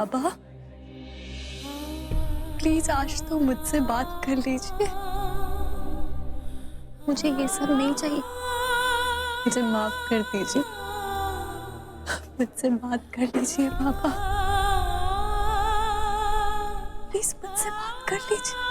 बाबा, please आज तो मुझसे बात कर लीजिए। मुझे ये सब नहीं चाहिए। मुझे माफ कर दीजिए। मुझसे बात कर लीजिए बाबा, प्लीज मुझसे बात कर लीजिए।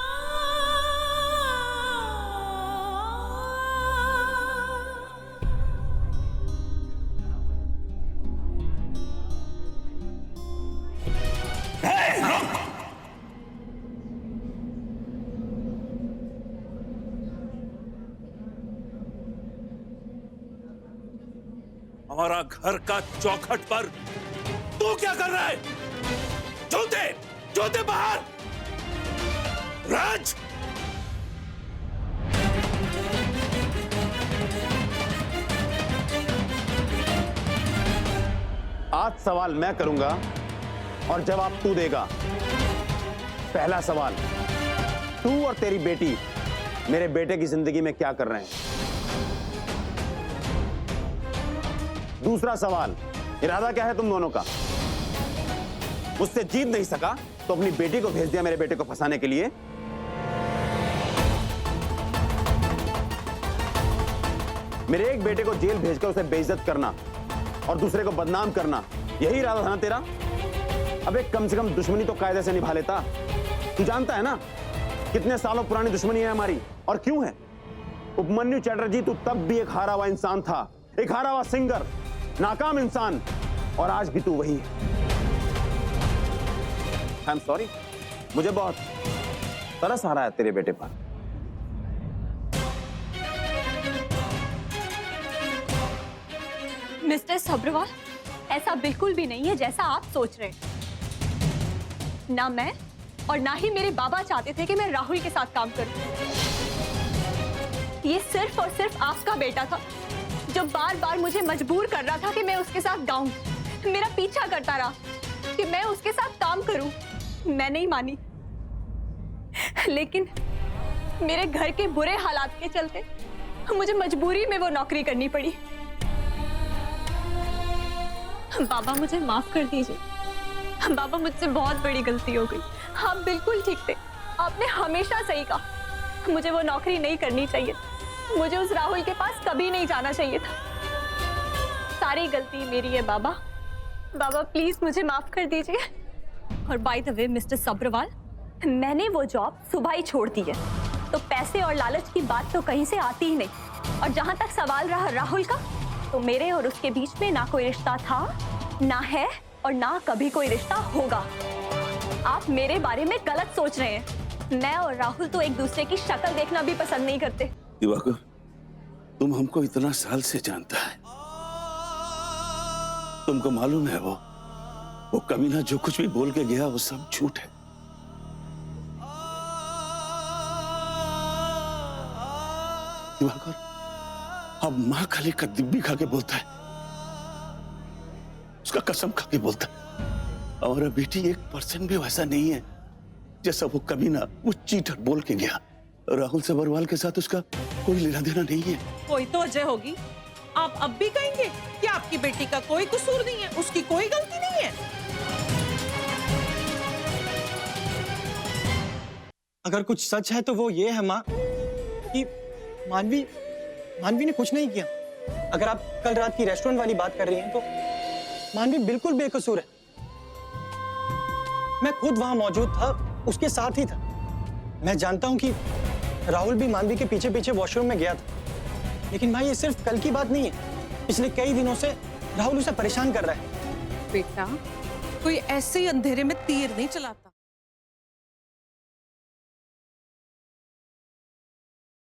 हमारा घर का चौखट पर तू क्या कर रहा है? जूते जूते बाहर। राज, आज सवाल मैं करूंगा और जवाब तू देगा। पहला सवाल, तू और तेरी बेटी मेरे बेटे की जिंदगी में क्या कर रहे हैं? दूसरा सवाल, इरादा क्या है तुम दोनों का? मुझसे जीत नहीं सका तो अपनी बेटी को भेज दिया मेरे बेटे को फंसाने के लिए। मेरे एक बेटे को जेल भेजकर उसे बेइज्जत करना और दूसरे को बदनाम करना, यही इरादा था ना तेरा? अबे कम से कम दुश्मनी तो कायदे से निभा लेता। तू जानता है ना कितने सालों पुरानी दुश्मनी है हमारी और क्यों है? उपमन्यु चटर्जी, तू तब भी एक हारा हुआ इंसान था, एक हारा हुआ सिंगर, नाकाम इंसान, और आज भी तू वही है। आई एम सॉरी, मुझे बहुत तरस आ रहा है तेरे बेटे पर। मिस्टर सब्रवाल, ऐसा बिल्कुल भी नहीं है जैसा आप सोच रहे हैं। ना मैं और ना ही मेरे बाबा चाहते थे कि मैं राहुल के साथ काम करूं। ये सिर्फ और सिर्फ आपका बेटा था जो बार बार मुझे मजबूर कर रहा था कि मैं उसके साथ गाऊं। मेरा पीछा करता रहा कि मैं उसके साथ काम करूं। मैं नहीं मानी, लेकिन मेरे घर के बुरे हालात के चलते मुझे मजबूरी में वो नौकरी करनी पड़ी। बाबा मुझे माफ कर दीजिए। बाबा, मुझसे बहुत बड़ी गलती हो गई। आप बिल्कुल ठीक थे, आपने हमेशा सही कहा। मुझे वो नौकरी नहीं करनी चाहिए, मुझे उस राहुल के पास कभी नहीं जाना चाहिए था। सारी गलती मेरी है बाबा। बाबा प्लीज मुझे माफ कर दीजिए। और by the way mister Sabharwal, मैंने वो जॉब सुबह ही छोड़ दी है, तो पैसे और लालच की बात तो कहीं से आती ही नहीं। और जहां तक सवाल रहा राहुल का, तो मेरे और उसके बीच में ना कोई रिश्ता था, ना है और ना कभी कोई रिश्ता होगा। आप मेरे बारे में गलत सोच रहे हैं। मैं और राहुल तो एक दूसरे की शक्ल देखना भी पसंद नहीं करते। दिवाकर, तुम हमको इतना साल से जानता है, तुमको मालूम है वो कभी ना जो कुछ भी बोल के गया वो सब झूठ है। दिवाकर, अब माँ खाली का दिब्बी खा के बोलता है, उसका कसम खा के बोलता है। और बेटी 1% भी वैसा नहीं है जैसा वो कभी ना वो चीटर बोल के गया। राहुल सब्रवाल के साथ उसका कोई लेना देना नहीं है। कोई तो वजह होगी। आप अब भी कहेंगे कि आपकी बेटी का कोई कसूर नहीं है, उसकी कोई गलती नहीं है। अगर कुछ सच है तो वो ये है माँ कि मानवी ने कुछ नहीं किया। अगर आप कल रात की रेस्टोरेंट वाली बात कर रही हैं तो मानवी बिल्कुल बेकसूर है। मैं खुद वहां मौजूद था, उसके साथ ही था। मैं जानता हूं कि राहुल भी मानवी के पीछे पीछे वॉशरूम में गया था, लेकिन भाई ये सिर्फ कल की बात नहीं है। पिछले कई दिनों से राहुल उसे परेशान कर रहा है। बेटा, कोई ऐसे ही अंधेरे में तीर नहीं चलाता।